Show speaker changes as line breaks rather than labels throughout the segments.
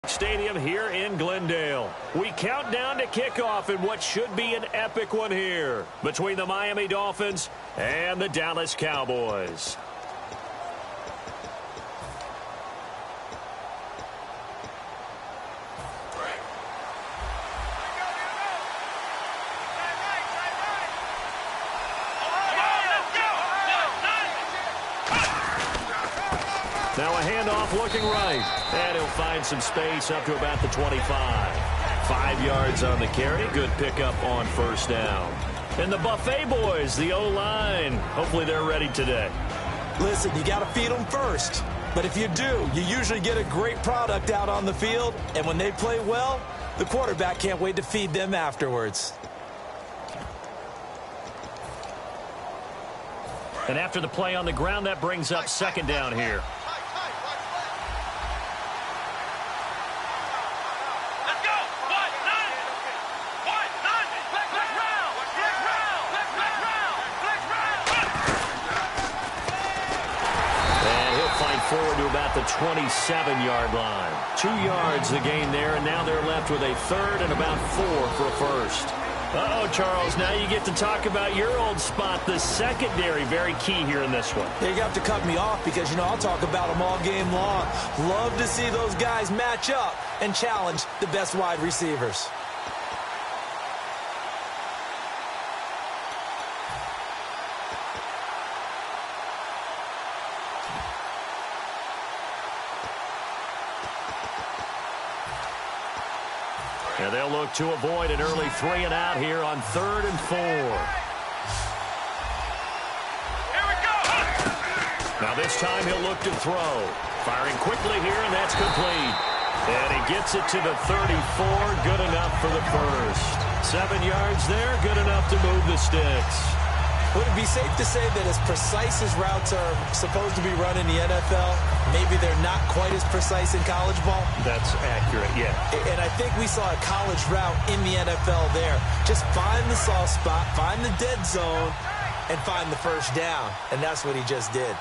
Stadium here in Glendale. We count down to kickoff in what should be an epic one here between the Miami Dolphins and the Dallas Cowboys. Now a handoff looking right. And he'll find some space up to about the 25. 5 yards on the carry. Good pickup on first down. And the Buffet boys, the O-line. Hopefully they're ready today.
Listen, you got to feed them first. But if you do, you usually get a great product out on the field. And when they play well, the quarterback can't wait to feed them afterwards.
And after the play on the ground, that brings up second down here. Forward to about the 27-yard line. 2 yards the gain there, and now they're left with a third and about 4 for a first. Uh-oh, Charles, now you get to talk about your old spot, the secondary. Very key here in this one.
You have to cut me off because, I'll talk about them all game long. Love to see those guys match up and challenge the best wide receivers.
And they'll look to avoid an early 3 and out here on 3rd and 4.
Here we go.
Now this time he'll look to throw. Firing quickly here, and that's complete. And he gets it to the 34. Good enough for the first. 7 yards there. Good enough to move the sticks.
Would it be safe to say that as precise as routes are supposed to be run in the NFL, maybe they're not quite as precise in college ball?
That's accurate, yeah.
And I think we saw a college route in the NFL there. Just find the soft spot, find the dead zone, and find the first down. And that's what he just did.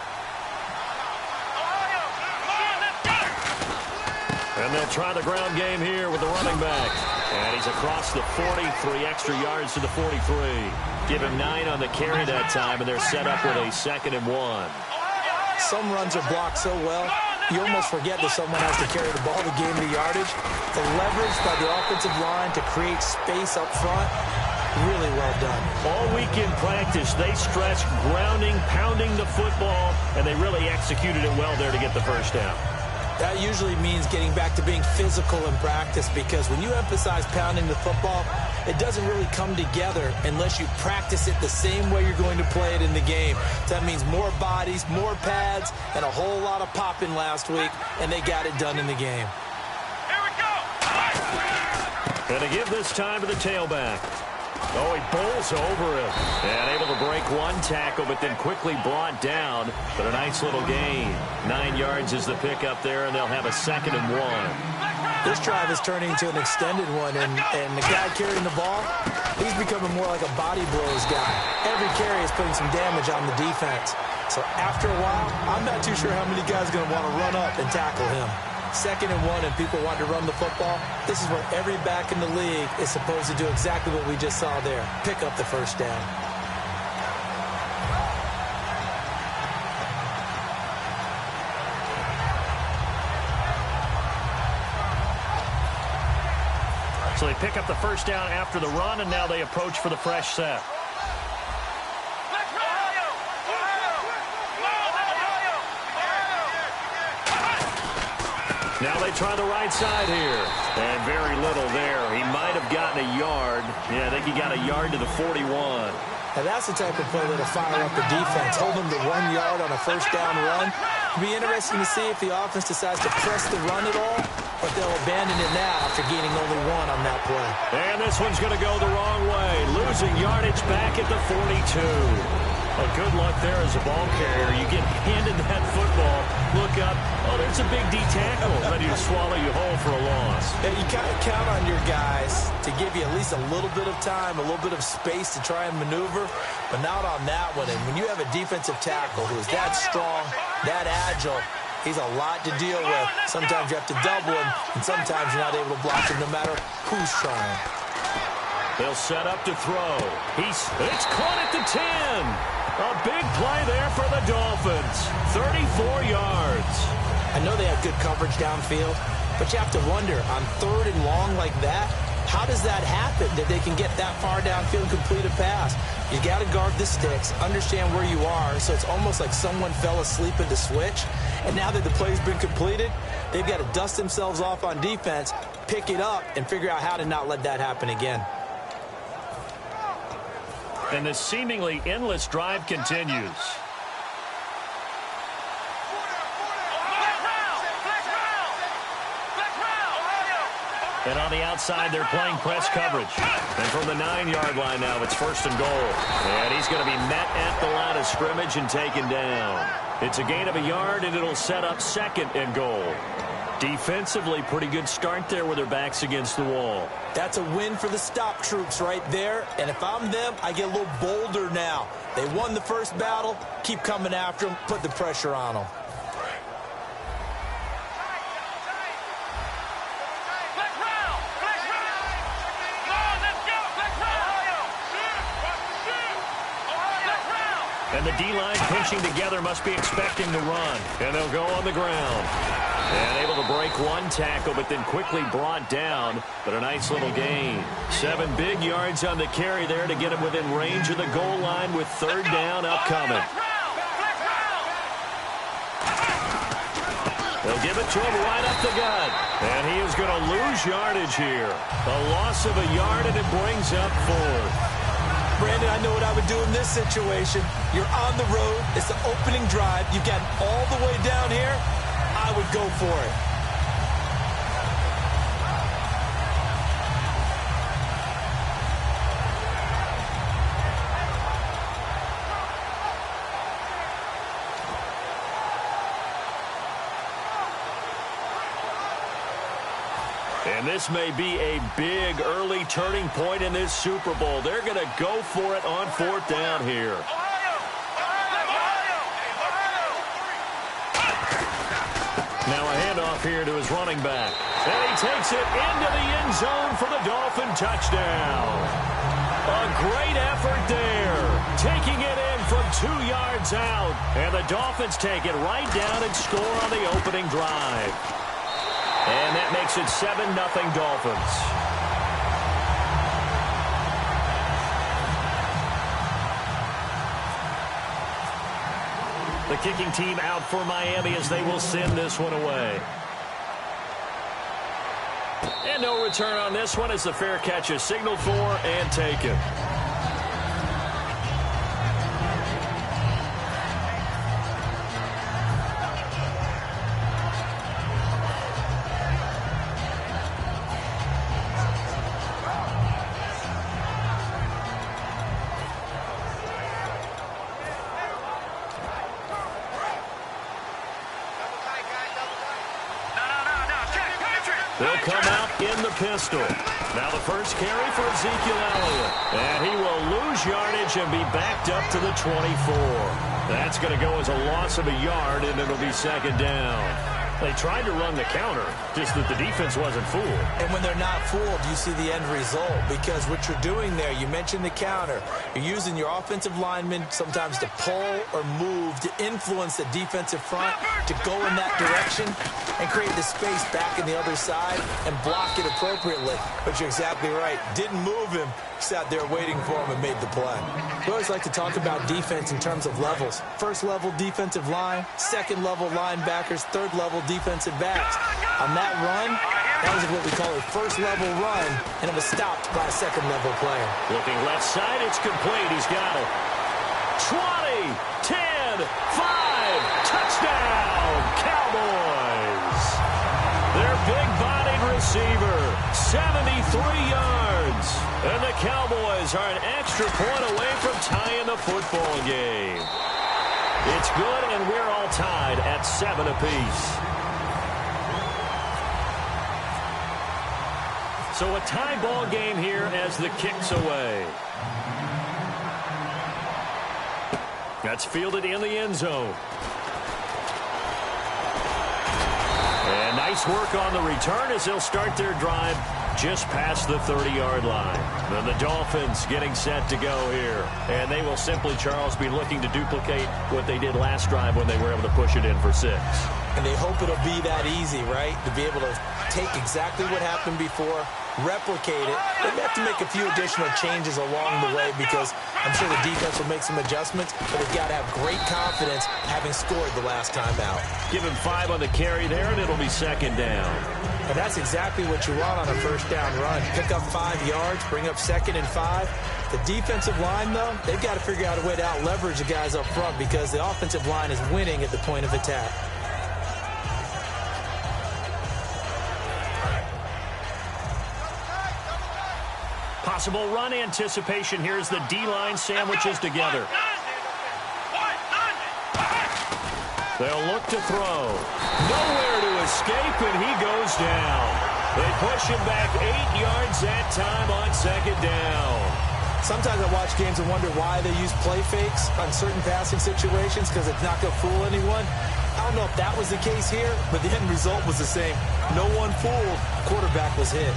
And they'll try the ground game here with the running back. And he's across the 40, 3 extra yards to the 43. Give him 9 on the carry that time, and they're set up with a 2nd and 1.
Some runs are blocked so well, you almost forget that someone has to carry the ball to gain the yardage. The leverage by the offensive line to create space up front, really well done.
All week in practice, they stressed grounding, pounding the football, and they really executed it well there to get the first down.
That usually means getting back to being physical in practice, because when you emphasize pounding the football, it doesn't really come together unless you practice it the same way you're going to play it in the game. That means more bodies, more pads, and a whole lot of popping last week, and they got it done in the game.
Here we go.
And to give this time to the tailback. Oh, he bowls over him. And able to break one tackle, but then quickly brought down. But a nice little gain. 9 yards is the pickup there, and they'll have a 2nd and 1.
This drive is turning into an extended one, and the guy carrying the ball, he's becoming more like a body blows guy. Every carry is putting some damage on the defense. So after a while, I'm not too sure how many guys are going to want to run up and tackle him. 2nd and 1 and people want to run the football. This is where every back in the league is supposed to do exactly what we just saw there. Pick up the first down.
So they pick up the first down after the run, and now they approach for the fresh set. Now they try the right side here. And very little there. He might have gotten a yard. Yeah, I think he got a yard to the 41.
And that's the type of play that'll fire up the defense. Hold them to 1 yard on a first down run. It'll be interesting to see if the offense decides to press the run at all, but they'll abandon it now after gaining only 1 on that play.
And this one's going to go the wrong way. Losing yardage back at the 42. Well, good luck there as a ball carrier. You get handed that football, look up, oh, there's a big D tackle ready to swallow you whole for a loss.
Yeah, you kind of count on your guys to give you at least a little bit of time, a little bit of space to try and maneuver, but not on that one. And when you have a defensive tackle who is that strong, that agile, He's a lot to deal with. Sometimes you have to double him, and sometimes you're not able to block him no matter who's trying.
They'll set up to throw. It's caught at the 10. A big play there for the Dolphins. 34 yards.
I know they have good coverage downfield, but you have to wonder, on 3rd and long like that, how does that happen that they can get that far downfield and complete a pass? You got to guard the sticks, understand where you are, so it's almost like someone fell asleep at the switch, and now that the play's been completed, they've got to dust themselves off on defense, pick it up, and figure out how to not let that happen again.
And this seemingly endless drive continues. And on the outside, they're playing press coverage. And from the 9-yard line now, it's 1st and goal. And he's going to be met at the line of scrimmage and taken down. It's a gain of a yard, and it'll set up 2nd and goal. Defensively, pretty good start there with their backs against the wall.
That's a win for the stop troops right there. And if I'm them, I get a little bolder now. They won the first battle. Keep coming after them. Put the pressure on them.
And the D-line pinching together must be expecting the run. And they'll go on the ground. And able to break one tackle, but then quickly brought down. But a nice little gain. 7 big yards on the carry there to get him within range of the goal line with 3rd down upcoming. They'll give it to him right up the gut. And he is going to lose yardage here. A loss of a yard, and it brings up 4th.
Brandon, I know what I would do in this situation. You're on the road. It's the opening drive. You've gotten all the way down here. I would go for it.
And this may be a big early turning point in this Super Bowl. They're going to go for it on 4th down here. Now a handoff here to his running back. And he takes it into the end zone for the Dolphin touchdown. A great effort there. Taking it in from 2 yards out. And the Dolphins take it right down and score on the opening drive. And that makes it 7-0 Dolphins. The kicking team out for Miami as they will send this one away. And no return on this one as the fair catch is signaled for and taken. They'll come out in the pistol. Now the first carry for Ezekiel Elliott. And he will lose yardage and be backed up to the 24. That's going to go as a loss of a yard, and it'll be 2nd down. They tried to run the counter, just that the defense wasn't fooled.
And when they're not fooled, you see the end result. Because what you're doing there, you mentioned the counter. You're using your offensive linemen sometimes to pull or move to influence the defensive front to go in that direction and create the space back in the other side and block it appropriately. But you're exactly right. Didn't move him. Sat there waiting for him and made the play. We always like to talk about defense in terms of levels. 1st level defensive line, 2nd level linebackers, 3rd level defensive backs. On that run, that was what we call a 1st level run, and it was stopped by a 2nd level player.
Looking left side, it's complete. He's got it. 20, 10, 5, touchdown, Cowboys. Their big-bodied receiver, 73 yards. And the Cowboys are an extra point away from tying the football game. It's good, and we're all tied at 7 apiece. So a tie ball game here as the kick's away. That's fielded in the end zone. Nice work on the return as they'll start their drive just past the 30-yard line. And the Dolphins getting set to go here. And they will simply, Charles, be looking to duplicate what they did last drive when they were able to push it in for 6.
And they hope it'll be that easy, right? To be able to take exactly what happened before, replicate it. They may have to make a few additional changes along the way because I'm sure the defense will make some adjustments, but they've got to have great confidence having scored the last time out.
Give him 5 on the carry there, and it'll be 2nd down.
And that's exactly what you want on a first down run. Pick up 5 yards, bring up 2nd and 5. The defensive line, though, they've got to figure out a way to out-leverage the guys up front because the offensive line is winning at the point of attack.
Possible run anticipation. Here's the D-line sandwiches together. They'll look to throw. Nowhere to escape, and he goes down. They push him back 8 yards that time on 2nd down.
Sometimes I watch games and wonder why they use play fakes on certain passing situations because it's not going to fool anyone. I don't know if that was the case here, but the end result was the same. No one fooled. Quarterback was hit.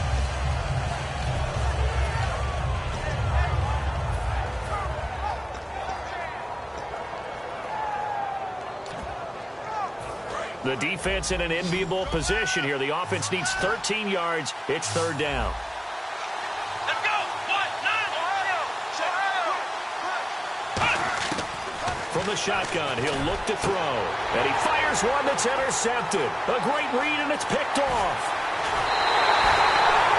The defense in an enviable position here. The offense needs 13 yards. It's 3rd down.
Let's go.
From the shotgun, he'll look to throw. And he fires one that's intercepted. A great read, and it's picked off.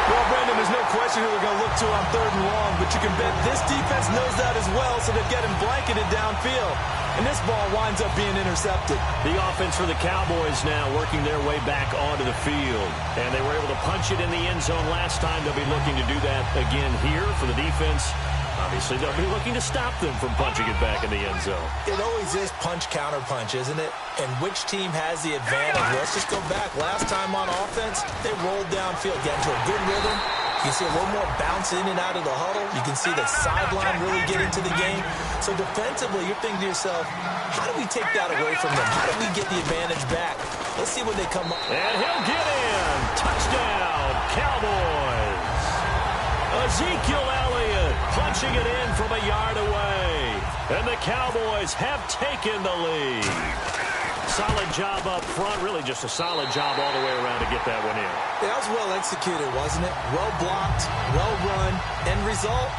Well, Brendan, there's no question who they're going to look to on 3rd and long, but you can bet this defense knows that as well, so they're getting blanketed downfield. And this ball winds up being intercepted.
The offense for the Cowboys now working their way back onto the field. And they were able to punch it in the end zone last time. They'll be looking to do that again here for the defense. Obviously, they'll be looking to stop them from punching it back in the end zone.
It always is punch-counter-punch, isn't it? And which team has the advantage? Let's just go back. Last time on offense, they rolled downfield, got into a good rhythm. You can see a little more bounce in and out of the huddle. You can see the sideline really get into the game. So defensively, you're thinking to yourself, how do we take that away from them? How do we get the advantage back? Let's see when they come up.
And he'll get in. Touchdown, Cowboys. Ezekiel Elliott punching it in from a yard away. And the Cowboys have taken the lead. Solid job up front. Really just a solid job all the way around to get that one in.
That was well executed, wasn't it? Well blocked, well run. End result,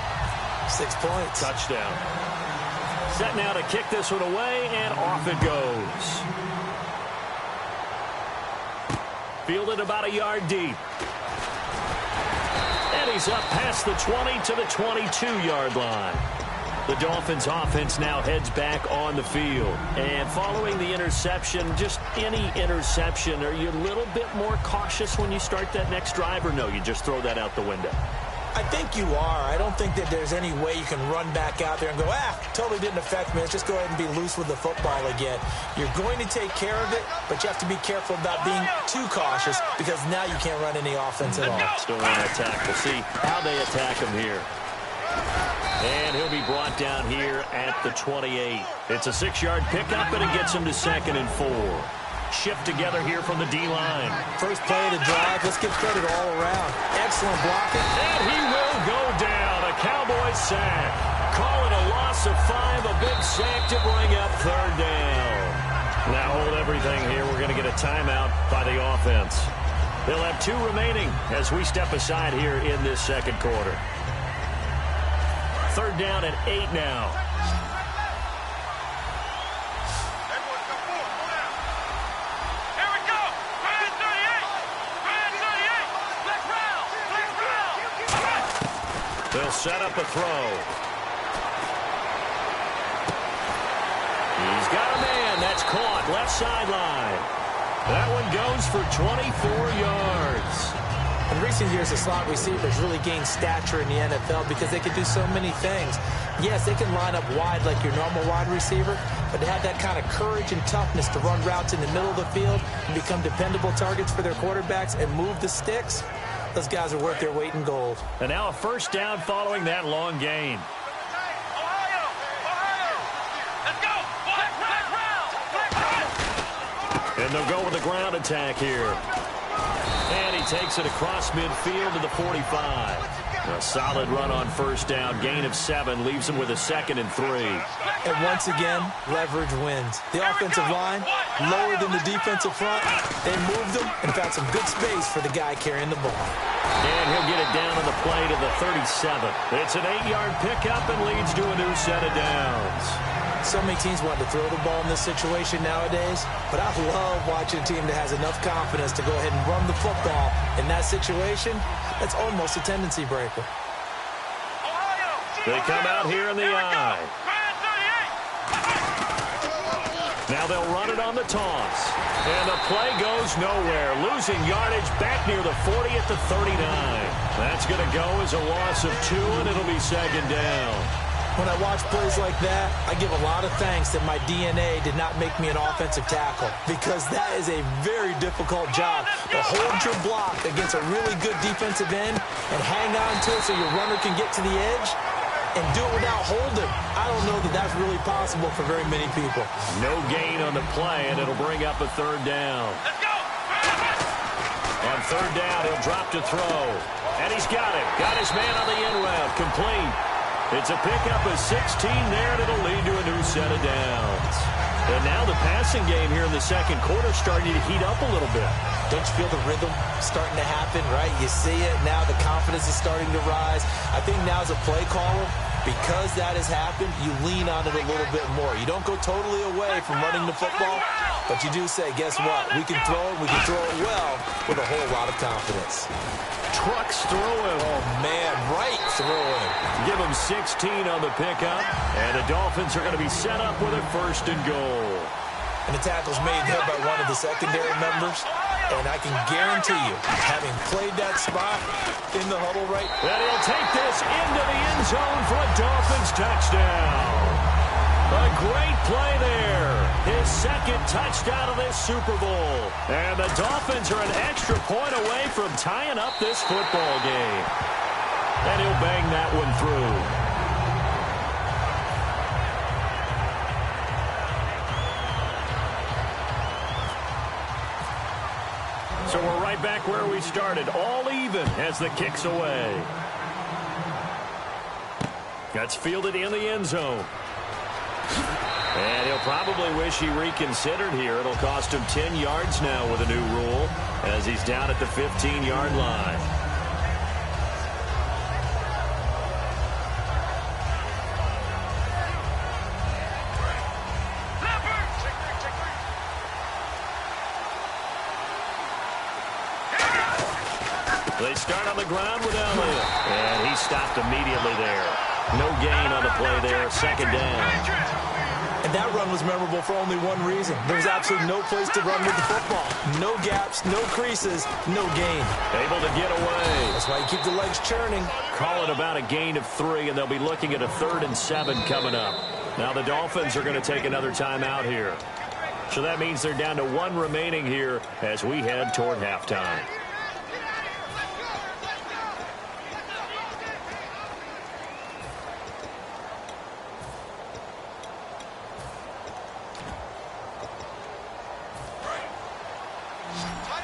6 points.
Touchdown. Set now to kick this one away, and off it goes. Fielded about a yard deep. And he's up past the 20 to the 22-yard line. The Dolphins offense now heads back on the field. And following the interception, just any interception, are you a little bit more cautious when you start that next drive, or no, you just throw that out the window?
I think you are. I don't think that there's any way you can run back out there and go, totally didn't affect me. Let's just go ahead and be loose with the football again. You're going to take care of it, but you have to be careful about being too cautious because now you can't run any offense at all.
Still want to attack. We'll see how they attack him here. And he'll be brought down here at the 28. It's a 6-yard pickup, and it gets him to 2nd and 4. Shift together here from the D-line.
First play of the drive. Let's give credit all around. Excellent blocking.
And he will go down. A Cowboys sack. Call it a loss of 5. A big sack to bring up 3rd down. Now hold everything here. We're going to get a timeout by the offense. They'll have 2 remaining as we step aside here in this 2nd quarter. 3rd down and 8 now.
Here we go. Brand 38. Brand 38. Black round. Black round.
They'll set up a throw. He's got a man. That's caught. Left sideline. That one goes for 24 yards.
In recent years, the slot receivers really gained stature in the NFL because they can do so many things. Yes, they can line up wide like your normal wide receiver, but they have that kind of courage and toughness to run routes in the middle of the field and become dependable targets for their quarterbacks and move the sticks. Those guys are worth their weight in gold.
And now a 1st down following that long gain.
Ohio. Let's go. Black round.
And they'll go with a ground attack here. And he takes it across midfield to the 45. A solid run on first down. Gain of 7 leaves him with a 2nd and 3.
And once again, leverage wins. The offensive line, lower than the defensive front. They moved them and found some good space for the guy carrying the ball.
And he'll get it down on the play to the 37. It's an 8-yard pickup and leads to a new set of downs.
So many teams want to throw the ball in this situation nowadays, but I love watching a team that has enough confidence to go ahead and run the football. In that situation, that's almost a tendency breaker.
They come out here in the eye. Now they'll run it on the toss. And the play goes nowhere. Losing yardage back near the 40 at the 39. That's going to go as a loss of 2, and it'll be 2nd down.
When I watch plays like that, I give a lot of thanks that my DNA did not make me an offensive tackle, because that is a very difficult job to hold your block against a really good defensive end and hang on to it so your runner can get to the edge and do it without holding. I don't know that that's really possible for very many people.
No gain on the play, and it'll bring up a 3rd down.
Let's go.
On 3rd down, he'll drop to throw. And he's got it. Got his man on the in route. Complete. It's a pickup of 16 there, and it'll lead to a new set of downs. And now the passing game here in the 2nd quarter starting to heat up a little bit.
Don't you feel the rhythm starting to happen, right? You see it. Now the confidence is starting to rise. I think now as a play caller, because that has happened, you lean on it a little bit more. You don't go totally away from running the football, but you do say, guess what? We can throw it. We can throw it well with a whole lot of confidence.
Trucks through him.
Oh, man, right through him.
Give him 16 on the pickup, and the Dolphins are going to be set up with a 1st and goal.
And the tackle's made there by one of the secondary members, and I can guarantee you, having played that spot in the huddle right,
and he'll take this into the end zone for a Dolphins touchdown. A great play there. His 2nd touchdown of this Super Bowl. And the Dolphins are an extra point away from tying up this football game. And he'll bang that one through. So we're right back where we started. All even as the kick's away. That's fielded in the end zone. And he'll probably wish he reconsidered here. It'll cost him 10 yards now with a new rule as he's down at the 15-yard line. They start on the ground with Elliott. And he stopped immediately there. No gain on the play there. 2nd down.
And that run was memorable for only one reason. There was absolutely no place to run with the football. No gaps, no creases, no gain.
Able to get away.
That's why you keep the legs churning.
Call it about a gain of 3, and they'll be looking at a 3rd and 7 coming up. Now the Dolphins are going to take another timeout here. So that means they're down to 1 remaining here as we head toward halftime.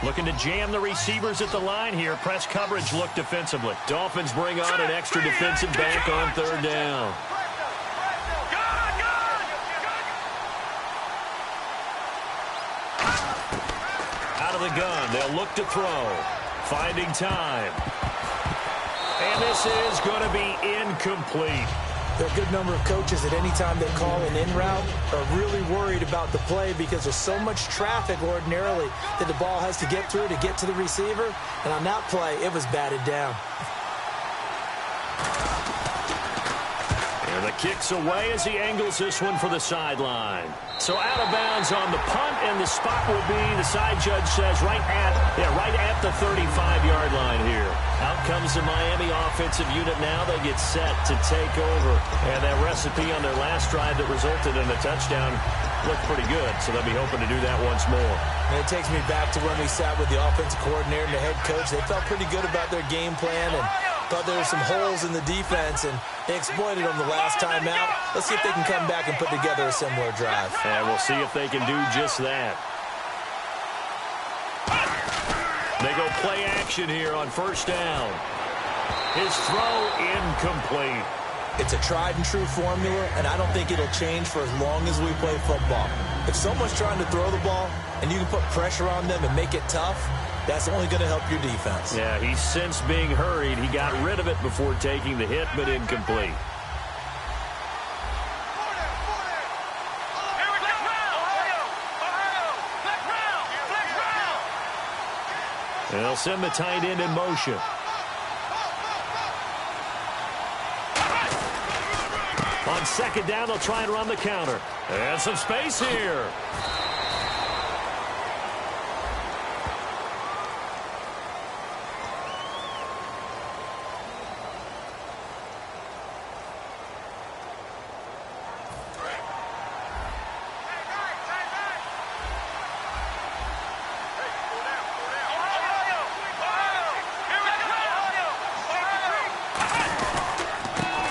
Looking to jam the receivers at the line here. Press coverage look defensively. Dolphins bring on an extra defensive back on 3rd down. Out of the gun. They'll look to throw. Finding time. And this is going to be incomplete.
There are a good number of coaches at any time they call an in route are really worried about the play because there's so much traffic ordinarily that the ball has to get through to get to the receiver. And on that play, it was batted down.
And the kick's away as he angles this one for the sideline. So out of bounds on the punt, and the spot will be, the side judge says, right at the 35-yard line here. Out comes the Miami offensive unit now. They get set to take over. And that recipe on their last drive that resulted in a touchdown looked pretty good, so they'll be hoping to do that once more.
And it takes me back to when we sat with the offensive coordinator and the head coach. They felt pretty good about their game plan and thought there were some holes in the defense, and they exploited them the last time out. Let's see if they can come back and put together a similar drive.
And we'll see if they can do just that. They go play action here on first down. His throw incomplete.
It's a tried-and-true formula, and I don't think it'll change for as long as we play football. If someone's trying to throw the ball and you can put pressure on them and make it tough, that's only going to help your defense.
Yeah, he's since being hurried. He got rid of it before taking the hit, but incomplete. And they'll send the tight end in motion. On second down, they'll try and run the counter. And some space here.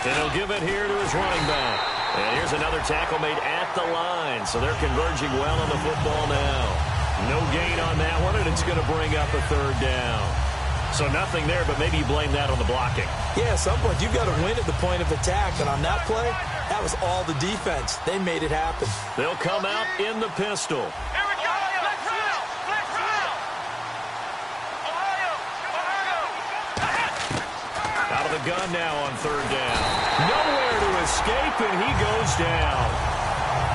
And he'll give it here to his running back. And here's another tackle made at the line. So they're converging well on the football now. No gain on that one, and it's going to bring up a third down. So nothing there, but maybe you blame that on the blocking.
Yeah, at some point, you've got to win at the point of attack. And on that play, that was all the defense. They made it happen.
They'll come out in the pistol.
Here we go. Flex route. Flex route. Ohio.
Out of the gun now on third down. Nowhere to escape, and he goes down.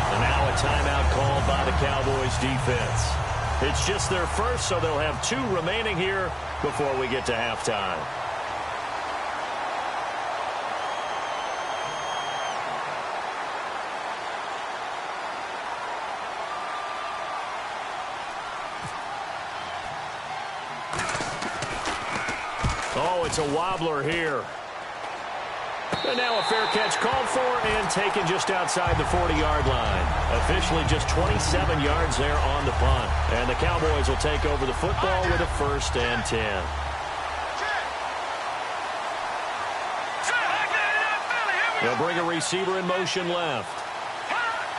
And now a timeout called by the Cowboys defense. It's just their first, so they'll have 2 remaining here before we get to halftime. Oh, it's a wobbler here. And now a fair catch called for and taken just outside the 40-yard line. Officially just 27 yards there on the punt. And the Cowboys will take over the football with a 1st and 10. They'll bring a receiver in motion left.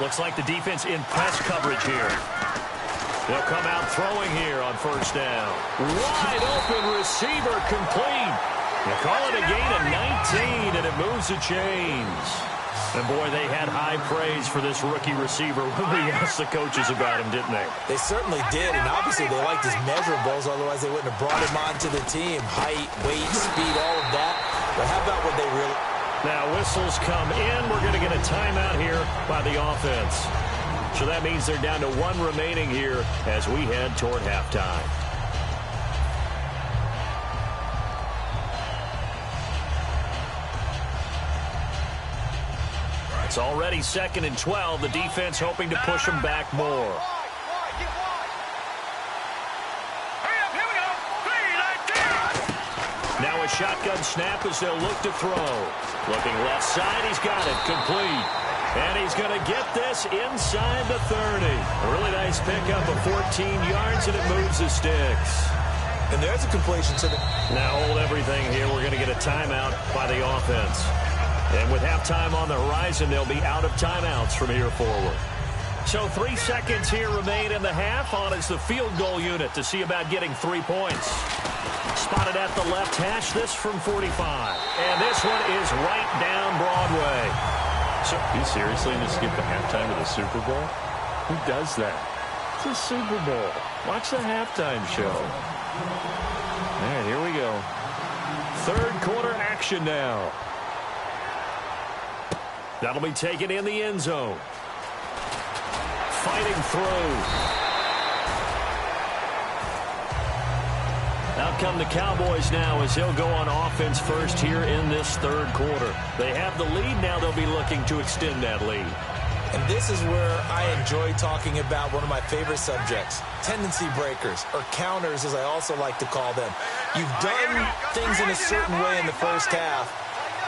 Looks like the defense in press coverage here. They'll come out throwing here on first down. Wide open receiver complete. They call it a gain of 19, and it moves the chains. And, boy, they had high praise for this rookie receiver when we asked the coaches about him, didn't they?
They certainly did, and obviously they liked his measurables, otherwise they wouldn't have brought him onto the team. Height, weight, speed, all of that. But how about what they really...
Now, whistles come in. We're going to get a timeout here by the offense. So that means they're down to 1 remaining here as we head toward halftime. It's already 2nd and 12. The defense hoping to push them back more. Now a shotgun snap as they'll look to throw. Looking left side, he's got it complete. And he's going to get this inside the 30. A really nice pickup of 14 yards, and it moves the sticks.
And there's a completion to the...
Now hold everything here. We're going to get a timeout by the offense. And with halftime on the horizon, they'll be out of timeouts from here forward. So 3 seconds here remain in the half. On is the field goal unit to see about getting 3 points. Spotted at the left hash, this from 45. And this one is right down Broadway. So, you seriously going to skip the halftime of the Super Bowl? Who does that? It's a Super Bowl. Watch the halftime show. All right, here we go. 3rd quarter action now. That'll be taken in the end zone. Fighting through. Out come the Cowboys now as he'll go on offense first here in this 3rd quarter. They have the lead now. They'll be looking to extend that lead.
And this is where I enjoy talking about one of my favorite subjects, tendency breakers, or counters as I also like to call them. You've done things in a certain way in the first half,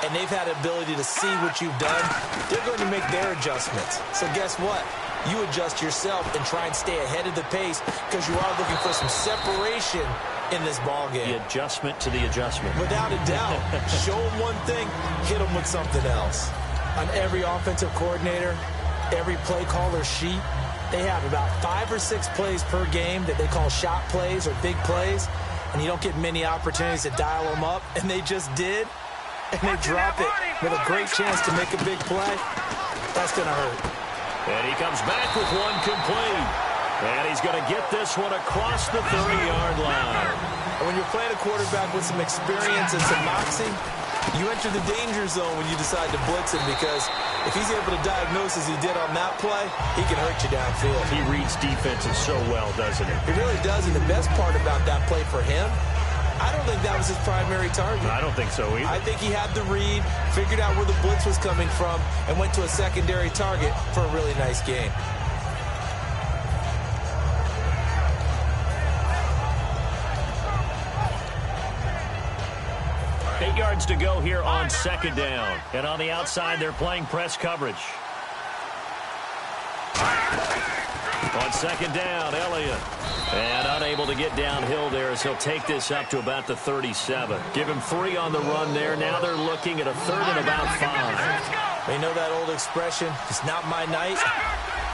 and they've had the ability to see what you've done. They're going to make their adjustments. So guess what? You adjust yourself and try and stay ahead of the pace because you are looking for some separation in this ball game.
The adjustment to the adjustment.
Without a doubt. Show them one thing, hit them with something else. On every offensive coordinator, every play caller sheet, they have about 5 or 6 plays per game that they call shot plays or big plays. and you don't get many opportunities to dial them up, and they just did, and they drop it with a great chance to make a big play, that's going to hurt.
And he comes back with one complete. And he's going to get this one across the 30-yard line.
And when you're playing a quarterback with some experience and some moxie, you enter the danger zone when you decide to blitz him, because if he's able to diagnose as he did on that play, he can hurt you downfield.
He reads defenses so well, doesn't he?
He really does, and the best part about that play for him, I don't think that was his primary target.
I don't think so either.
I think he had the read, figured out where the blitz was coming from, and went to a secondary target for a really nice gain.
8 yards to go here on second down. And on the outside, they're playing press coverage. On second down, Elliott. And unable to get downhill there as he'll take this up to about the 37. Give him 3 on the run there. Now they're looking at a 3rd and about 5.
You know that old expression, it's not my night.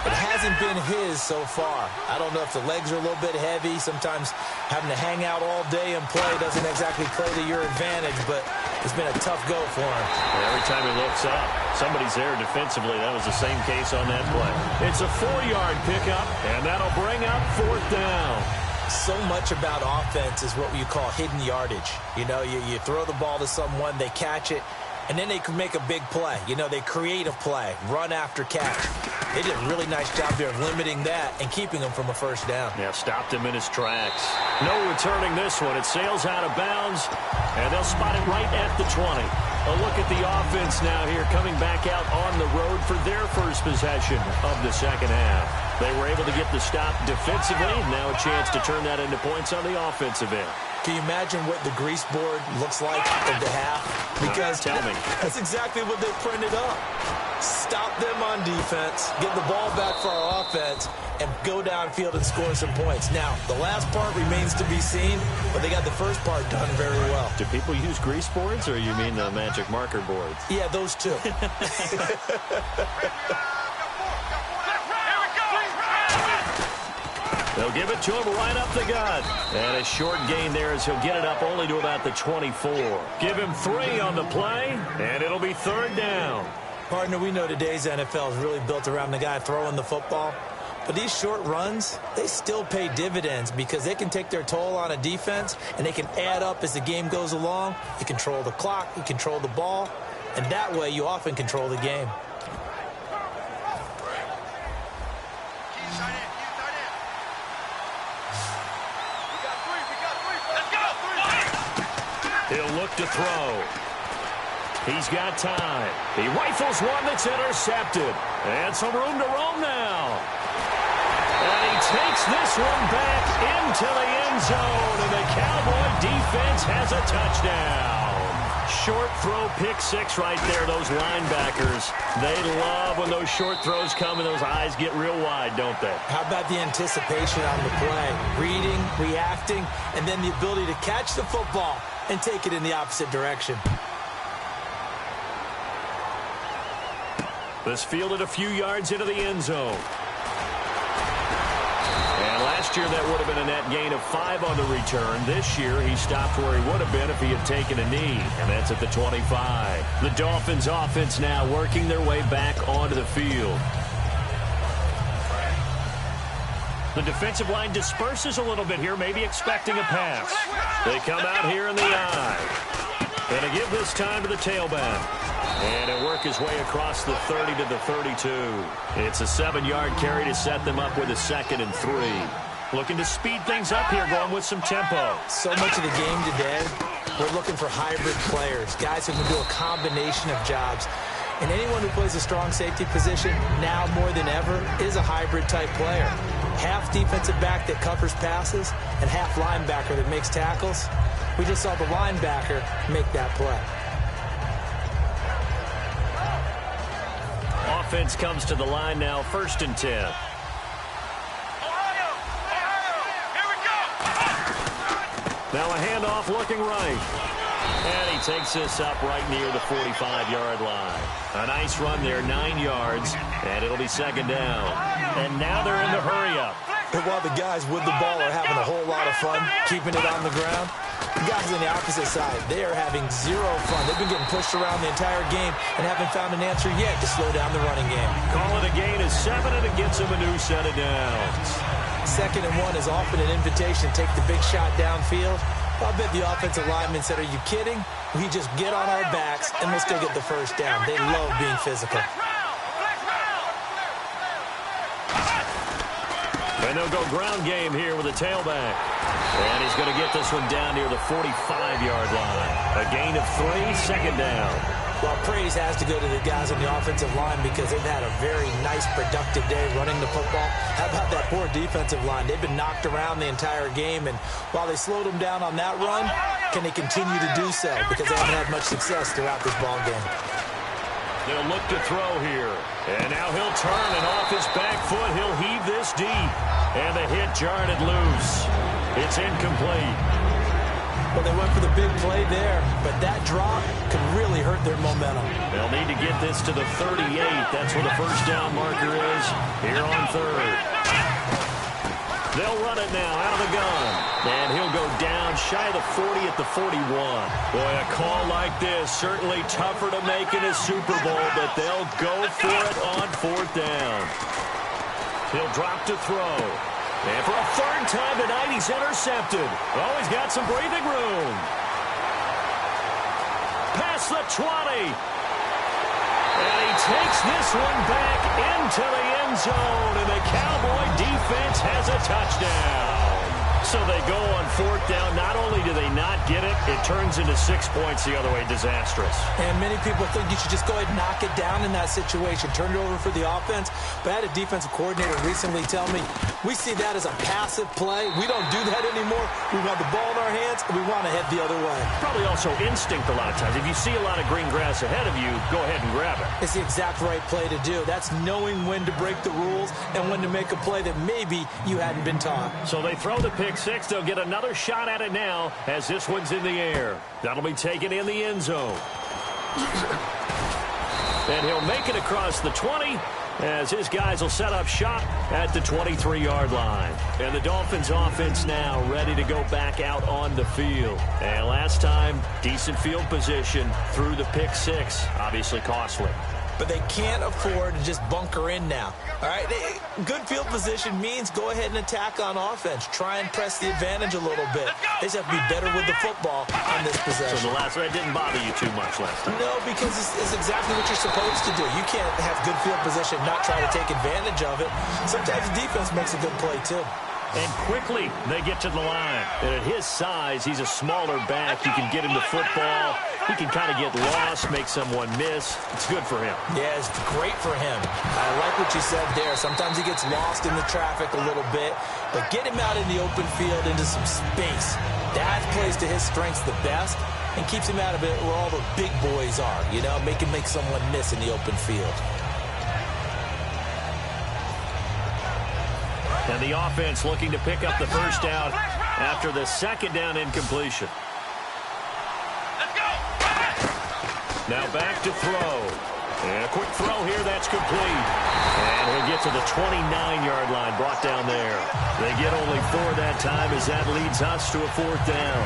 It hasn't been his so far. I don't know if the legs are a little bit heavy. Sometimes having to hang out all day and play doesn't exactly play to your advantage, but it's been a tough go for him.
Every time he looks up, somebody's there defensively. That was the same case on that play. It's a 4-yard pickup, and that'll bring up 4th down.
So much about offense is what you call hidden yardage. You know, you throw the ball to someone, they catch it, and then they can make a big play. You know, they create a play, run after catch. They did a really nice job there of limiting that and keeping him from a 1st down.
Yeah, stopped him in his tracks. No returning this one. It sails out of bounds, and they'll spot it right at the 20. A look at the offense now here, coming back out on the road for their first possession of the second half. They were able to get the stop defensively. Now a chance to turn that into points on the offensive end.
Can you imagine what the grease board looks like at the half? Because
tell me.
That's exactly what they printed up. Stop them on defense, get the ball back for our offense, and go downfield and score some points. Now, the last part remains to be seen, but they got the first part done very well.
Do people use grease boards, or you mean the magic marker boards?
Yeah, those two.
They'll give it to him right up the gut. And a short gain there as he'll get it up only to about the 24. Give him 3 on the play, and it'll be 3rd down.
Partner, we know today's NFL is really built around the guy throwing the football. But these short runs, they still pay dividends because they can take their toll on a defense, and they can add up as the game goes along. You control the clock, you control the ball, and that way you often control the game.
He'll look to throw. He's got time. He rifles one that's intercepted. And some room to roam now. And he takes this one back into the end zone. And the Cowboy defense has a touchdown. Short throw, pick 6 right there. Those linebackers, they love when those short throws come and those eyes get real wide, don't they?
How about the anticipation on the play? Reading, reacting, and then the ability to catch the football and take it in the opposite direction.
This fielded a few yards into the end zone. And last year that would have been a net gain of 5 on the return. This year he stopped where he would have been if he had taken a knee, and that's at the 25. The Dolphins offense now working their way back onto the field. The defensive line disperses a little bit here, maybe expecting a pass. They come out here in the eye. And to give this time to the tailback. And he'll work his way across the 30 to the 32. It's a 7-yard carry to set them up with a 2nd and 3. Looking to speed things up here, going with some tempo.
So much of the game today, we're looking for hybrid players, guys who can do a combination of jobs. And anyone who plays a strong safety position, now more than ever, is a hybrid-type player. Half defensive back that covers passes and half linebacker that makes tackles. We just saw the linebacker make that play.
Offense comes to the line now, 1st and 10. Now a handoff looking right. And he takes this up right near the 45-yard line. A nice run there, 9 yards, and it'll be 2nd down. And now they're in the hurry-up.
And while the guys with the ball are having a whole lot of fun keeping it on the ground, the guys on the opposite side, they are having zero fun. They've been getting pushed around the entire game and haven't found an answer yet to slow down the running game.
Call it a gain of 7, and it gets them a new set of downs.
2nd and 1 is often an invitation to take the big shot downfield. I bet the offensive lineman said, are you kidding? We just get on our backs and we'll still get the first down. They love being physical.
And they'll go ground game here with a tailback. And he's going to get this one down near the 45-yard line. A gain of 3, 2nd down.
Well, praise has to go to the guys on the offensive line because they've had a very nice, productive day running the football. How about that poor defensive line? They've been knocked around the entire game, and while they slowed them down on that run, can they continue to do so? Because they haven't had much success throughout this ball game.
They'll look to throw here. And now he'll turn, and off his back foot, he'll heave this deep. And the hit jarred it loose. It's incomplete.
Well, they went for the big play there, but that drop could really hurt their momentum.
They'll need to get this to the 38. That's where the first down marker is here on 3rd. They'll run it now out of the gun. And he'll go down shy of the 40 at the 41. Boy, a call like this, certainly tougher to make in a Super Bowl, but they'll go for it on 4th down. He'll drop to throw. And for a 3rd time tonight, he's intercepted. Oh, he's got some breathing room. Past the 20. And he takes this one back into the end zone, and the Cowboy defense has a touchdown. So they go on 4th down. Not only do they not get it, it turns into 6 points the other way. Disastrous.
And many people think you should just go ahead and knock it down in that situation. Turn it over for the offense. But I had a defensive coordinator recently tell me, we see that as a passive play. We don't do that anymore. We want the ball in our hands, and we want to head the other way.
Probably also instinct a lot of times. If you see a lot of green grass ahead of you, go ahead and grab it.
It's the exact right play to do. That's knowing when to break the rules and when to make a play that maybe you hadn't been taught.
So they throw the pick 6. They'll get another shot at it now as this one's in the air. That'll be taken in the end zone. And he'll make it across the 20 as his guys will set up shop at the 23-yard line. And the Dolphins offense now ready to go back out on the field. And last time, decent field position through the pick 6. Obviously costly.
But they can't afford to just bunker in now. All right, good field position means go ahead and attack on offense. Try and press the advantage a little bit. They just have to be better with the football on this possession.
So the last one didn't bother you too much last time?
No, because it's exactly what you're supposed to do. You can't have good field position and not try to take advantage of it. Sometimes the defense makes a good play, too.
And quickly, they get to the line. And at his size, he's a smaller back. You can get him to football. He can kind of get lost, make someone miss. It's good for him.
Yeah, it's great for him. I like what you said there. Sometimes he gets lost in the traffic a little bit. But get him out in the open field into some space. That plays to his strengths the best and keeps him out of it where all the big boys are. You know, make him make someone miss in the open field.
And the offense looking to pick up the first down after the 2nd down incompletion. Now back to throw. And a quick throw here, that's complete. And he'll get to the 29-yard line, brought down there. They get only 4 that time as that leads us to a 4th down.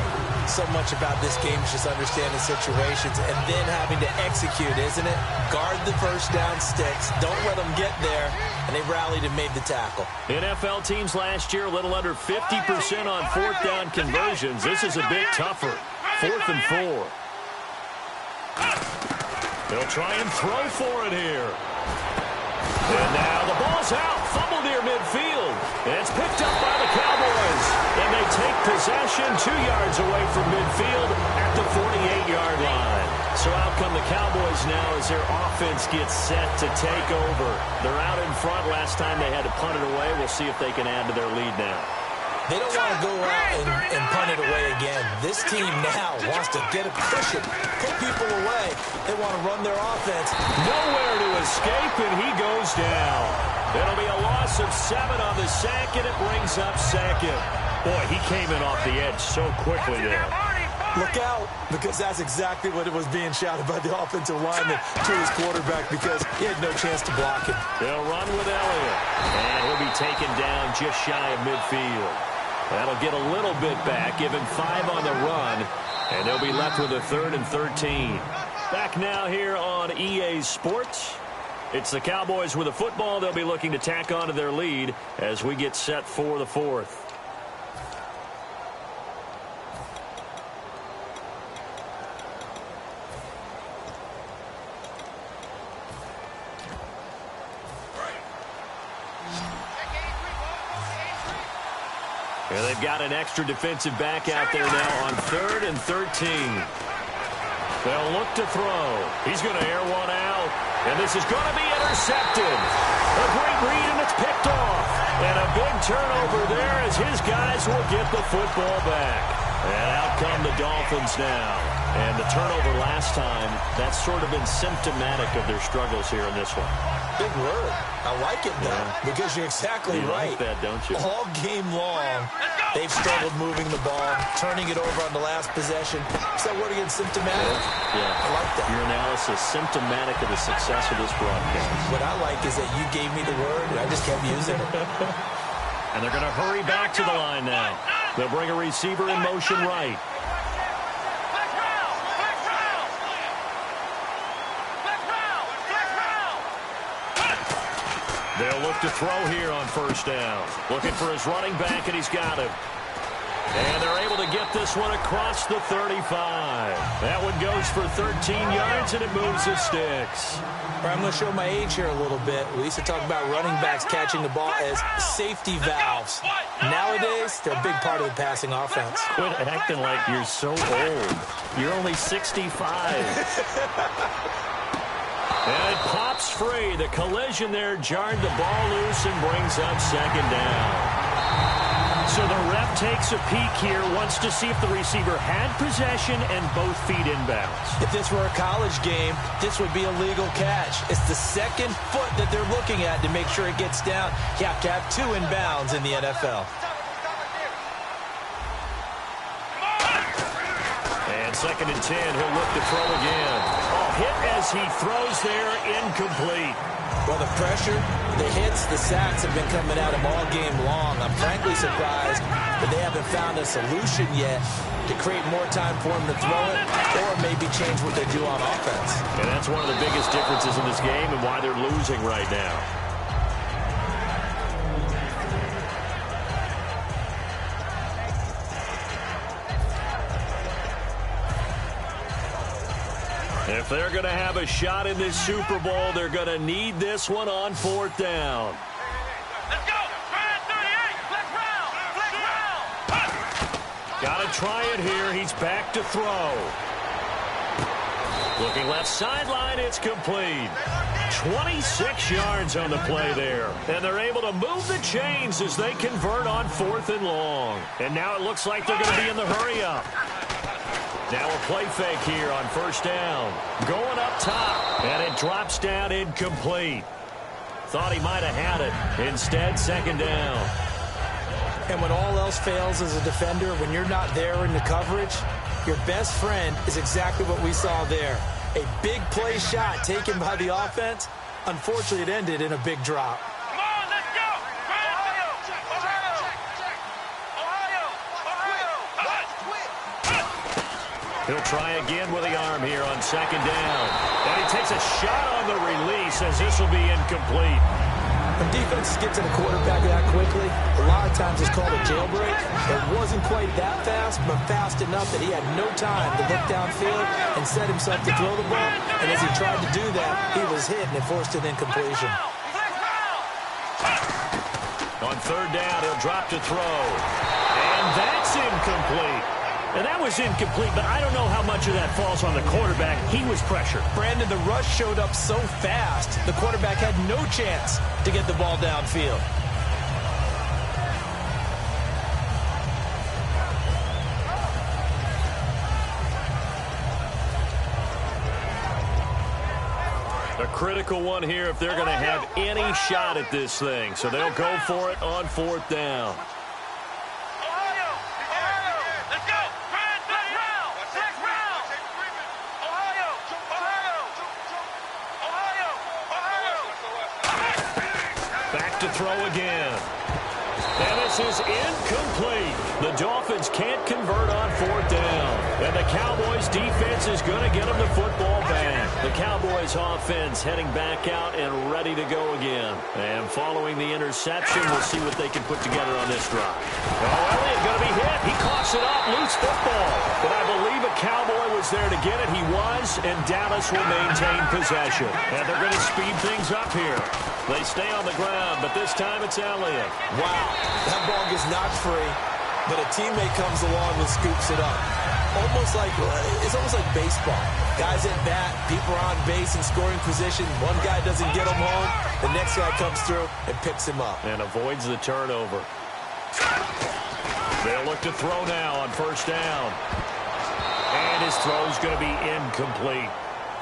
So much about this game is just understanding situations and then having to execute, isn't it? Guard the first down sticks. Don't let them get there. And they rallied and made the tackle.
NFL teams last year, a little under 50% on 4th down conversions. This is a bit tougher. 4th and 4. They'll try and throw for it here. And now the ball's out. Fumble near midfield. And it's picked up by the Cowboys. And they take possession 2 yards away from midfield at the 48-yard line. So out come the Cowboys now as their offense gets set to take over. They're out in front. Last time they had to punt it away. We'll see if they can add to their lead now.
They don't want to go out and punt it away again. This team now wants to get a cushion, put people away. They want to run their offense.
Nowhere to escape, and he goes down. It'll be a loss of 7 on the sack, and it brings up 2nd. Boy, he came in off the edge so quickly there.
Look out, because that's exactly what it was being shouted by the offensive lineman to his quarterback because he had no chance to block him.
They'll run with Elliott, and he'll be taken down just shy of midfield. That'll get a little bit back, give him 5 on the run, and they'll be left with a 3rd and 13. Back now here on EA Sports. It's the Cowboys with a football. They'll be looking to tack on to their lead as we get set for the 4th. And they've got an extra defensive back out there now on 3rd and 13. They'll look to throw. He's going to air one out. And this is going to be intercepted. A great read, and it's picked off. And a big turnover there as his guys will get the football back. And out come the Dolphins now. And the turnover last time, that's sort of been symptomatic of their struggles here in this one.
Big word. I like it, though, because you're exactly right.
You like that, don't you?
All game long, they've struggled moving the ball, turning it over on the last possession. Is that word again, symptomatic?
Yeah.
I like that.
Your analysis, symptomatic of the success of this broadcast.
What I like is that you gave me the word, and I just kept using it.
And they're going to hurry back to the line now. They'll bring a receiver in motion right. They'll look to throw here on 1st down. Looking for his running back, and he's got him. And they're able to get this one across the 35. That one goes for 13 yards, and it moves the sticks.
I'm going to show my age here a little bit. We used to talk about running backs catching the ball as safety valves. Nowadays, they're a big part of the passing offense.
Quit acting like you're so old. You're only 65. And it pops free. The collision there jarred the ball loose and brings up 2nd down. So the ref takes a peek here, wants to see if the receiver had possession and both feet inbounds.
If this were a college game, this would be a legal catch. It's the 2nd foot that they're looking at to make sure it gets down. You have to have 2 inbounds in the NFL.
And 2nd and 10, he'll look to throw again. Hit as he throws there, incomplete.
Well, the pressure, the hits, the sacks have been coming at him all game long. I'm frankly surprised that they haven't found a solution yet to create more time for him to throw it or maybe change what they do on offense.
And that's one of the biggest differences in this game and why they're losing right now. If they're going to have a shot in this Super Bowl, they're going to need this one on 4th down.
Let's go! 38! Flex round! Flex round!
Got to try it here. He's back to throw. Looking left sideline, it's complete. 26 yards on the play there. And they're able to move the chains as they convert on 4th and long. And now it looks like they're going to be in the hurry-up. Now a play fake here on 1st down. Going up top, and it drops down incomplete. Thought he might have had it. Instead, 2nd down.
And when all else fails as a defender, when you're not there in the coverage, your best friend is exactly what we saw there. A big play shot taken by the offense. Unfortunately, it ended in a big drop.
Come on, let's go!
He'll try again with the arm here on 2nd down. And he takes a shot on the release as this will be incomplete.
When defenses get to the quarterback that quickly, a lot of times it's called a jailbreak. It wasn't quite that fast, but fast enough that he had no time to look downfield and set himself to throw the ball. And as he tried to do that, he was hit and it forced an incompletion.
On 3rd down, he'll drop to throw. And that's incomplete. And that was incomplete, but I don't know how much of that falls on the quarterback. He was pressured.
Brandon, the rush showed up so fast, the quarterback had no chance to get the ball downfield.
A critical one here if they're going to have any shot at this thing. So they'll go for it on 4th down. to throw again. And this is incomplete. The Dolphins can't convert on fourth down. And the Cowboys' defense is going to get them the football back. The Cowboys' offense heading back out and ready to go again. And following the interception, we'll see what they can put together on this drive. Oh, Elliott going to be hit. He coughs it up. Loose football. But I believe a Cowboy was there to get it. He was, and Dallas will maintain possession. And they're going to speed things up here. They stay on the ground, but this time it's Elliott.
Wow, that ball gets knocked free, but a teammate comes along and scoops it up. It's almost like baseball. Guys at bat, people are on base in scoring position. One guy doesn't get him home. The next guy comes through and picks him up.
And avoids the turnover. They'll look to throw now on first down. And his throw's going to be incomplete.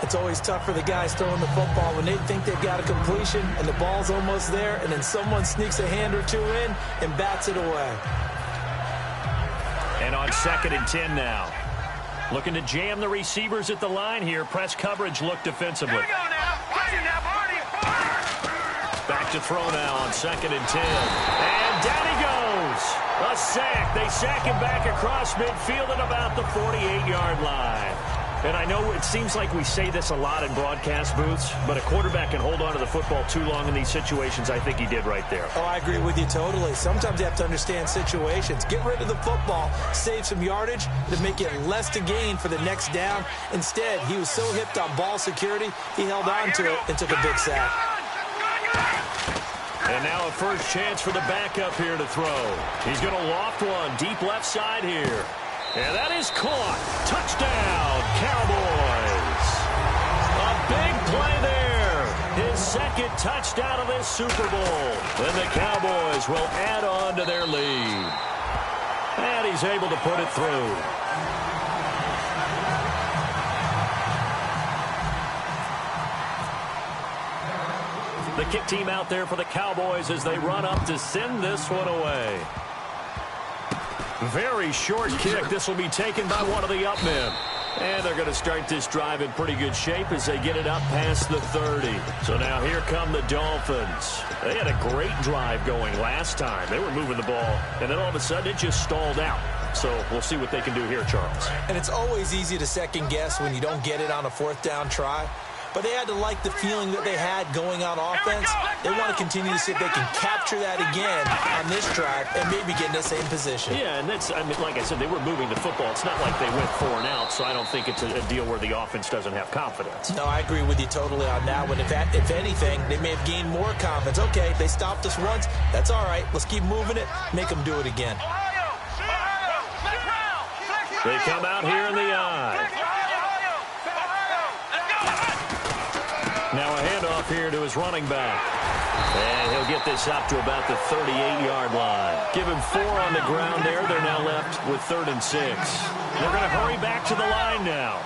It's always tough for the guys throwing the football when they think they've got a completion and the ball's almost there, and then someone sneaks a hand or two in and bats it away.
And on 2nd and 10 now. Looking to jam the receivers at the line here. Press coverage look defensively. Back to throw now on 2nd and 10. And down he goes. A sack. They sack him back across midfield at about the 48-yard line. And I know it seems like we say this a lot in broadcast booths, but a quarterback can hold on to the football too long in these situations. I think he did right there.
Oh, I agree with you totally. Sometimes you have to understand situations. Get rid of the football, save some yardage to make it less to gain for the next down. Instead, he was so hipped on ball security, he held on to it and took a big sack.
And now a first chance for the backup here to throw. He's going to loft one deep left side here. And that is caught. Touchdown, Cowboys. A big play there. His second touchdown of this Super Bowl. And the Cowboys will add on to their lead. And he's able to put it through. The kick team out there for the Cowboys as they run up to send this one away. Very short kick. This will be taken by one of the up men. And they're going to start this drive in pretty good shape as they get it up past the 30. So now here come the Dolphins. They had a great drive going last time. They were moving the ball, and then all of a sudden it just stalled out. So we'll see what they can do here, Charles.
And it's always easy to second guess when you don't get it on a fourth down try. But they had to like the feeling that they had going on offense. They want to continue to see if they can capture that again on this drive and maybe get in the same position.
Yeah, and that's, I mean, like I said, they were moving the football. It's not like they went 4 and out, so I don't think it's a deal where the offense doesn't have confidence.
No, I agree with you totally on that one. If anything, they may have gained more confidence. Okay, they stopped us once. That's all right. Let's keep moving it. Make them do it again.
They come out here in the eye. Now a handoff here to his running back. And he'll get this up to about the 38-yard line. Give him 4 on the ground there. They're now left with 3rd and 6. They're going to hurry back to the line now.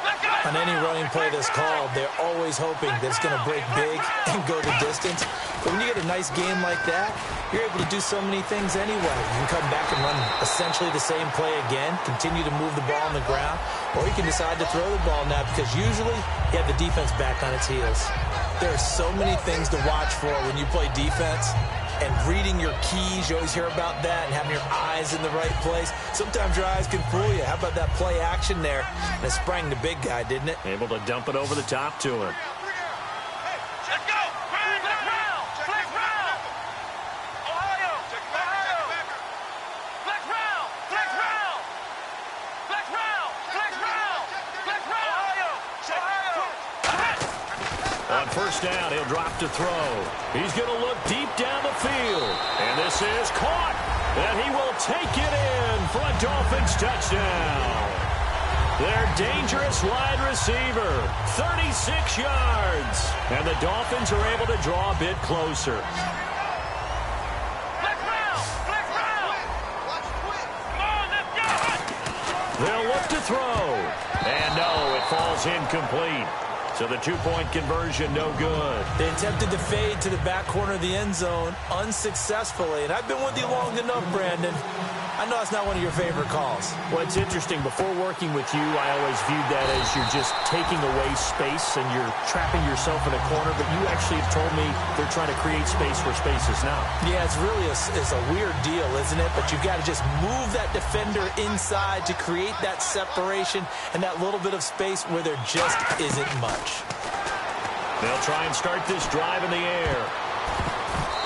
On any running play that's called, they're always hoping that it's going to break big and go the distance. But when you get a nice game like that, you're able to do so many things anyway. You can come back and run essentially the same play again, continue to move the ball on the ground, or you can decide to throw the ball now because usually you have the defense back on its heels. There are so many things to watch for when you play defense, and reading your keys, you always hear about that, and having your eyes in the right place. Sometimes your eyes can fool you. How about that play action there? And it sprang the big guy, didn't it?
Able to dump it over the top to him.
Let's go! Flex round! Flex round! Ohio! Ohio! Flex round! Flex round! Flex round! Flex round! Flex round! Ohio! Ohio!
On first down, he'll drop to throw. He's going to look deep down the field. And this is caught. And he will take it in for a Dolphins touchdown. Their dangerous wide receiver, 36 yards. And the Dolphins are able to draw a bit closer.
Flex round! Flex round! Come on, let's go!
They'll look to throw. And no, it falls incomplete. So the 2-point conversion, no good.
They attempted to fade to the back corner of the end zone unsuccessfully. And I've been with you long enough, Brandon. I know it's not one of your favorite calls.
Well, it's interesting. Before working with you, I always viewed that as you're just taking away space and you're trapping yourself in a corner. But you actually have told me they're trying to create space where space is now.
Yeah, it's really it's a weird deal, isn't it? But you've got to just move that defender inside to create that separation and that little bit of space where there just isn't much.
They'll try and start this drive in the air.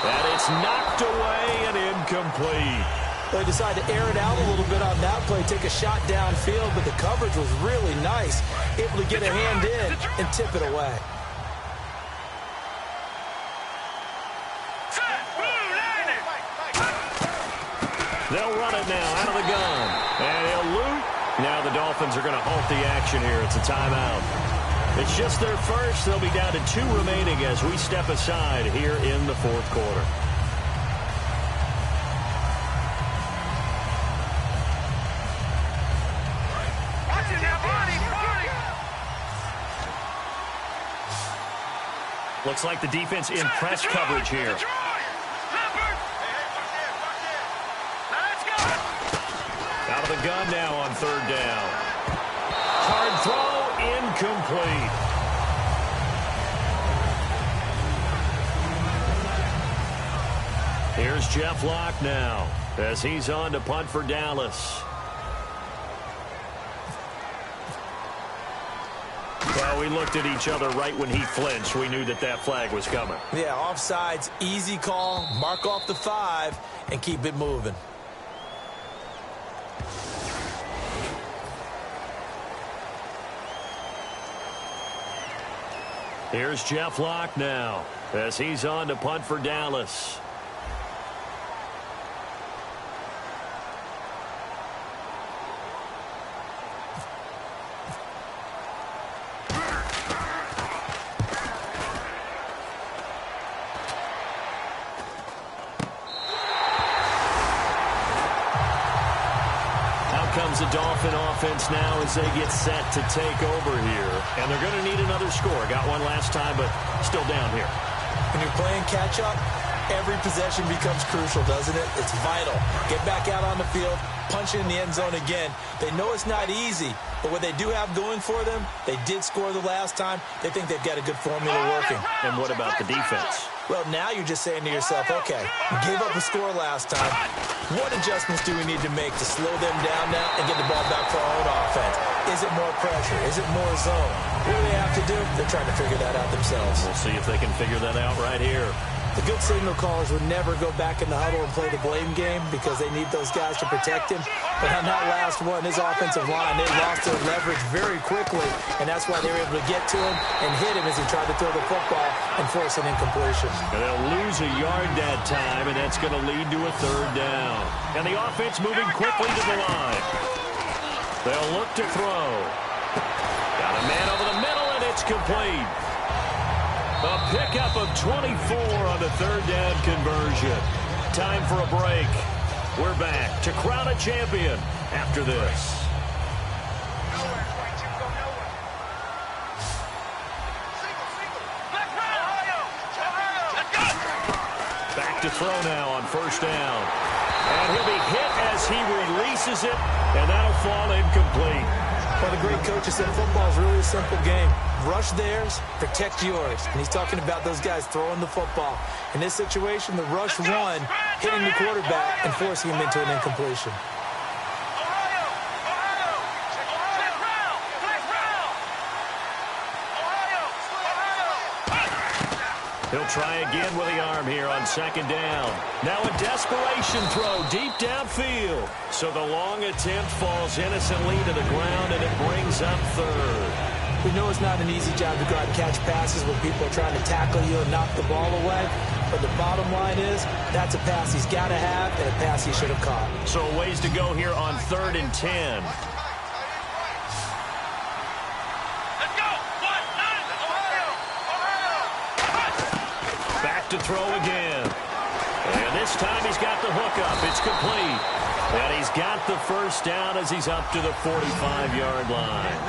And it's knocked away and incomplete.
They decided to air it out a little bit on that play, take a shot downfield, but the coverage was really nice. Able to get a hand in and tip it away.
They'll run it now out of the gun. And he'll loot. Now the Dolphins are going to halt the action here. It's a timeout. It's just their first. They'll be down to 2 remaining as we step aside here in the fourth quarter. Looks like the defense in press coverage here. Out of the gun now on 3rd down. Hard throw, incomplete. Here's Jeff Locke now as he's on to punt for Dallas. Well, we looked at each other right when he flinched. We knew that that flag was coming.
Yeah, offsides, easy call. Mark off the 5 and keep it moving.
Here's Jeff Locke now as he's on to punt for Dallas. Comes the Dolphin offense now as they get set to take over here. And they're going to need another score. Got one last time, but still down here.
When you're playing catch-up, every possession becomes crucial, doesn't it? It's vital. Get back out on the field, punch it in the end zone again. They know it's not easy, but what they do have going for them, they did score the last time. They think they've got a good formula working.
And what about the defense?
Well, now you're just saying to yourself, okay, we gave up a score last time. What adjustments do we need to make to slow them down now and get the ball back for our own offense? Is it more pressure? Is it more zone? What do they have to do? They're trying to figure that out themselves.
We'll see if they can figure that out right here.
The good signal callers would never go back in the huddle and play the blame game because they need those guys to protect him. But on that last one, his offensive line, they lost their leverage very quickly, and that's why they were able to get to him and hit him as he tried to throw the football and force an incompletion.
And they'll lose a yard that time, and that's going to lead to a 3rd down. And the offense moving quickly to the line. They'll look to throw. Got a man over the middle, and it's complete. A pickup of 24 on the 3rd down conversion. Time for a break. We're back to crown a champion after this. Back to throw now on 1st down. And he'll be hit as he releases it, and that'll fall incomplete.
Well, the great coaches said football is really a simple game. Rush theirs, protect yours. And he's talking about those guys throwing the football. In this situation, the rush won, hitting the quarterback and forcing him into an incompletion.
He'll try again with the arm here on 2nd down. Now a desperation throw deep downfield. So the long attempt falls innocently to the ground, and it brings up 3rd.
We know it's not an easy job to go out and catch passes when people are trying to tackle you and knock the ball away. But the bottom line is that's a pass he's got to have and a pass he should have caught.
So a ways to go here on 3rd and 10. To throw again. And this time he's got the hookup. It's complete. And he's got the 1st down as he's up to the 45-yard line.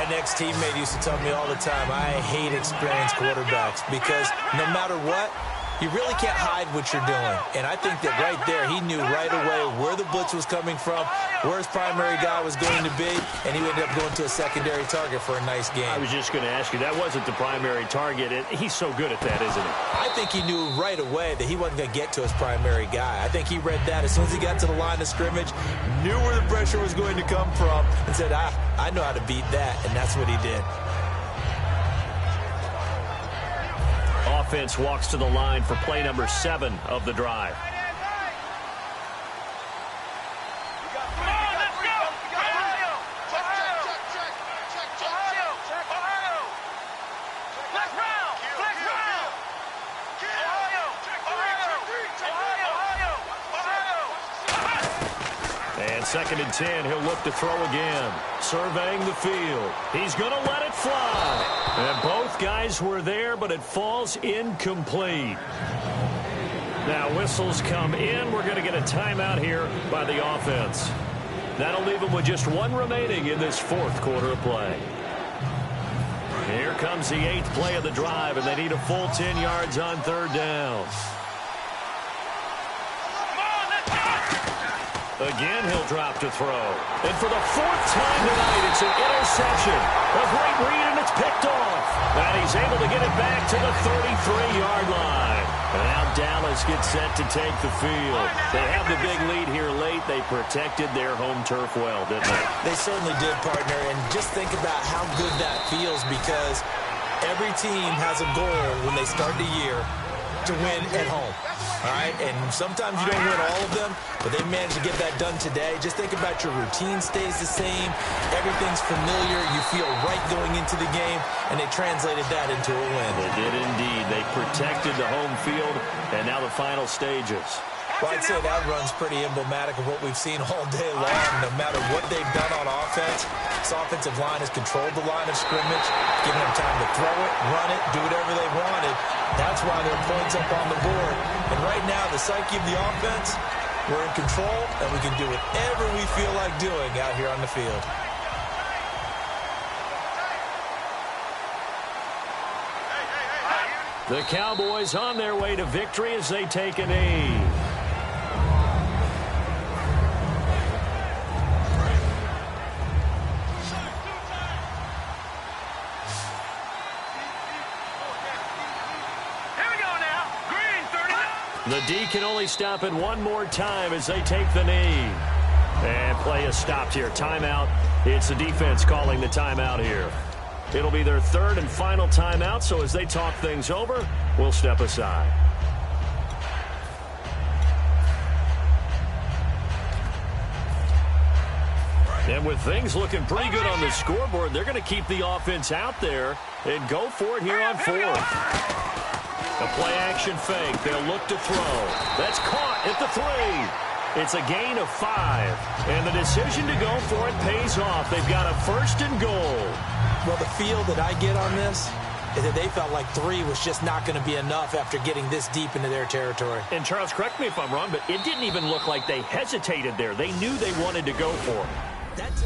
An ex-teammate used to tell me all the time, I hate experienced quarterbacks because no matter what, You really can't hide what you're doing. And I think that right there, he knew right away where the blitz was coming from, where his primary guy was going to be, and he ended up going to a secondary target for a nice game.
I was just going to ask you, that wasn't the primary target. He's so good at that, isn't he?
I think he knew right away that he wasn't going to get to his primary guy. I think he read that as soon as he got to the line of scrimmage, knew where the pressure was going to come from, and said, I know how to beat that, and that's what he did.
Offense walks to the line for play number 7 of the drive. And 2nd and 10, he'll look to throw again. Surveying the field. He's going to let it fly. And both guys were there, but it falls incomplete. Now whistles come in. We're going to get a timeout here by the offense. That'll leave them with just 1 remaining in this 4th quarter of play. Here comes the 8th play of the drive, and they need a full 10 yards on 3rd down. Again, he'll drop to throw. And for the 4th time tonight, it's an interception. A great read, and it's picked off. And he's able to get it back to the 33-yard line. And now Dallas gets set to take the field. They have the big lead here late. They protected their home turf well, didn't they?
They certainly did, partner. And just think about how good that feels, because every team has a goal when they start the year to win at home. All right, and sometimes you don't win all of them, but they managed to get that done today. Just think about your routine stays the same. Everything's familiar. You feel right going into the game, and they translated that into a win.
They did indeed. They protected the home field, and now the final stages.
Well, I'd say that run's pretty emblematic of what we've seen all day long. No matter what they've done on offense, this offensive line has controlled the line of scrimmage, giving them time to throw it, run it, do whatever they wanted. That's why there are points up on the board. And right now, the psyche of the offense, we're in control, and we can do whatever we feel like doing out here on the field.
The Cowboys on their way to victory as they take a knee. The D can only stop it one more time as they take the knee. And play is stopped here. Timeout. It's the defense calling the timeout here. It'll be their 3rd and final timeout, so as they talk things over, we'll step aside. And with things looking pretty good on the scoreboard, they're going to keep the offense out there and go for it here on 4th. A play-action fake. They'll look to throw. That's caught at the 3. It's a gain of 5. And the decision to go for it pays off. They've got a 1st and goal.
Well, the feel that I get on this is that they felt like 3 was just not going to be enough after getting this deep into their territory.
And, Charles, correct me if I'm wrong, but it didn't even look like they hesitated there. They knew they wanted to go for it.
That's